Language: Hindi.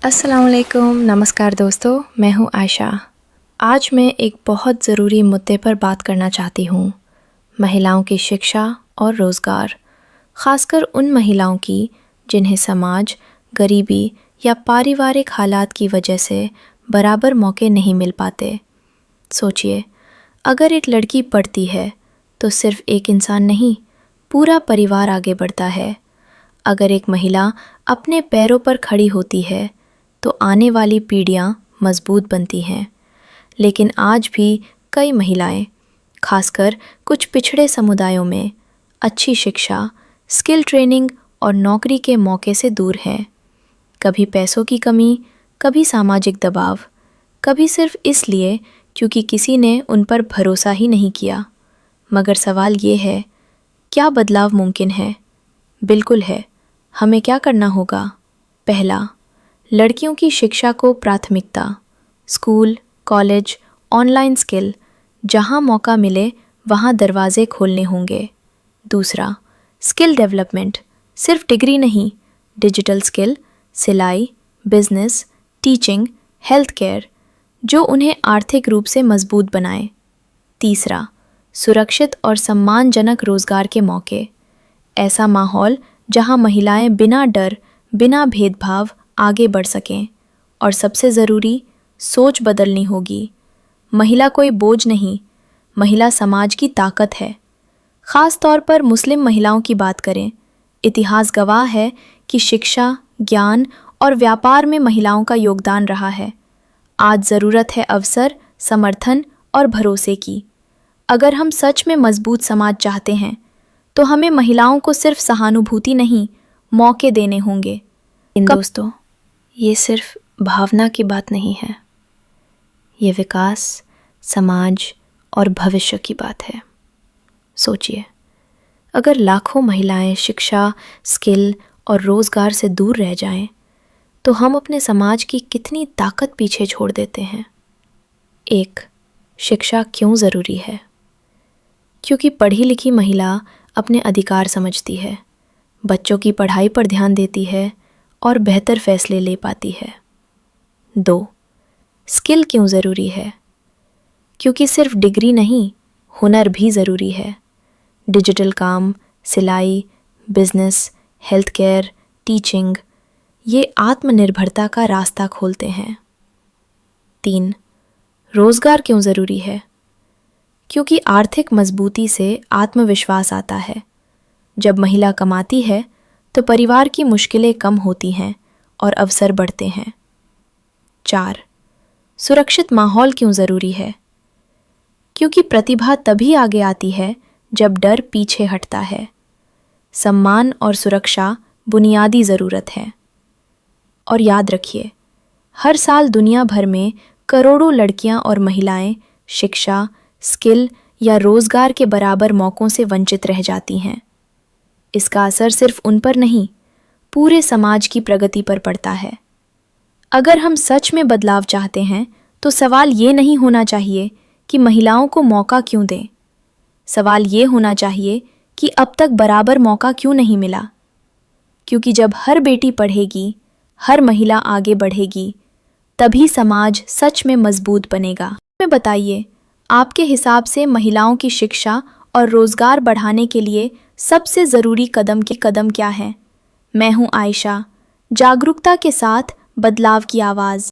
अस्सलाम वालेकुम, नमस्कार दोस्तों, मैं हूँ आयशा। आज मैं एक बहुत ज़रूरी मुद्दे पर बात करना चाहती हूँ, महिलाओं की शिक्षा और रोज़गार। ख़ासकर उन महिलाओं की जिन्हें समाज, गरीबी या पारिवारिक हालात की वजह से बराबर मौके नहीं मिल पाते। सोचिए, अगर एक लड़की पढ़ती है तो सिर्फ एक इंसान नहीं, पूरा परिवार आगे बढ़ता है। अगर एक महिला अपने पैरों पर खड़ी होती है तो आने वाली पीढ़ियाँ मजबूत बनती हैं। लेकिन आज भी कई महिलाएं, खासकर कुछ पिछड़े समुदायों में, अच्छी शिक्षा, स्किल ट्रेनिंग और नौकरी के मौके से दूर हैं। कभी पैसों की कमी, कभी सामाजिक दबाव, कभी सिर्फ इसलिए क्योंकि किसी ने उन पर भरोसा ही नहीं किया। मगर सवाल ये है, क्या बदलाव मुमकिन है? बिल्कुल है। हमें क्या करना होगा? पहला, लड़कियों की शिक्षा को प्राथमिकता। स्कूल, कॉलेज, ऑनलाइन स्किल, जहां मौका मिले वहां दरवाजे खोलने होंगे। दूसरा, स्किल डेवलपमेंट, सिर्फ डिग्री नहीं, डिजिटल स्किल, सिलाई, बिजनेस, टीचिंग, हेल्थ केयर, जो उन्हें आर्थिक रूप से मजबूत बनाए। तीसरा, सुरक्षित और सम्मानजनक रोजगार के मौके, ऐसा माहौल जहां महिलाएं बिना डर, बिना भेदभाव आगे बढ़ सकें। और सबसे ज़रूरी, सोच बदलनी होगी। महिला कोई बोझ नहीं, महिला समाज की ताकत है। ख़ास तौर पर मुस्लिम महिलाओं की बात करें, इतिहास गवाह है कि शिक्षा, ज्ञान और व्यापार में महिलाओं का योगदान रहा है। आज ज़रूरत है अवसर, समर्थन और भरोसे की। अगर हम सच में मजबूत समाज चाहते हैं तो हमें महिलाओं को सिर्फ सहानुभूति नहीं, मौके देने होंगे। दोस्तों, ये सिर्फ भावना की बात नहीं है, ये विकास, समाज और भविष्य की बात है। सोचिए, अगर लाखों महिलाएं शिक्षा, स्किल और रोज़गार से दूर रह जाएं, तो हम अपने समाज की कितनी ताकत पीछे छोड़ देते हैं। एक, शिक्षा क्यों ज़रूरी है? क्योंकि पढ़ी लिखी महिला अपने अधिकार समझती है, बच्चों की पढ़ाई पर ध्यान देती है और बेहतर फैसले ले पाती है। 2, स्किल क्यों ज़रूरी है? क्योंकि सिर्फ डिग्री नहीं, हुनर भी ज़रूरी है। डिजिटल काम, सिलाई, बिजनेस, हेल्थ केयर, टीचिंग, ये आत्मनिर्भरता का रास्ता खोलते हैं। 3, रोज़गार क्यों ज़रूरी है? क्योंकि आर्थिक मजबूती से आत्मविश्वास आता है। जब महिला कमाती है तो परिवार की मुश्किलें कम होती हैं और अवसर बढ़ते हैं। 4, सुरक्षित माहौल क्यों ज़रूरी है? क्योंकि प्रतिभा तभी आगे आती है जब डर पीछे हटता है। सम्मान और सुरक्षा बुनियादी ज़रूरत है। और याद रखिए, हर साल दुनिया भर में करोड़ों लड़कियां और महिलाएं शिक्षा, स्किल या रोज़गार के बराबर मौक़ों से वंचित रह जाती हैं। इसका असर सिर्फ उन पर नहीं, पूरे समाज की प्रगति पर पड़ता है। अगर हम सच में बदलाव चाहते हैं तो सवाल ये नहीं होना चाहिए कि महिलाओं को मौका क्यों दें। सवाल ये होना चाहिए कि अब तक बराबर मौका क्यों नहीं मिला। क्योंकि जब हर बेटी पढ़ेगी, हर महिला आगे बढ़ेगी, तभी समाज सच में मजबूत बनेगा। हमें बताइए, आपके हिसाब से महिलाओं की शिक्षा और रोज़गार बढ़ाने के लिए सबसे ज़रूरी कदम क्या है? मैं हूँ आयशा, जागरूकता के साथ बदलाव की आवाज़।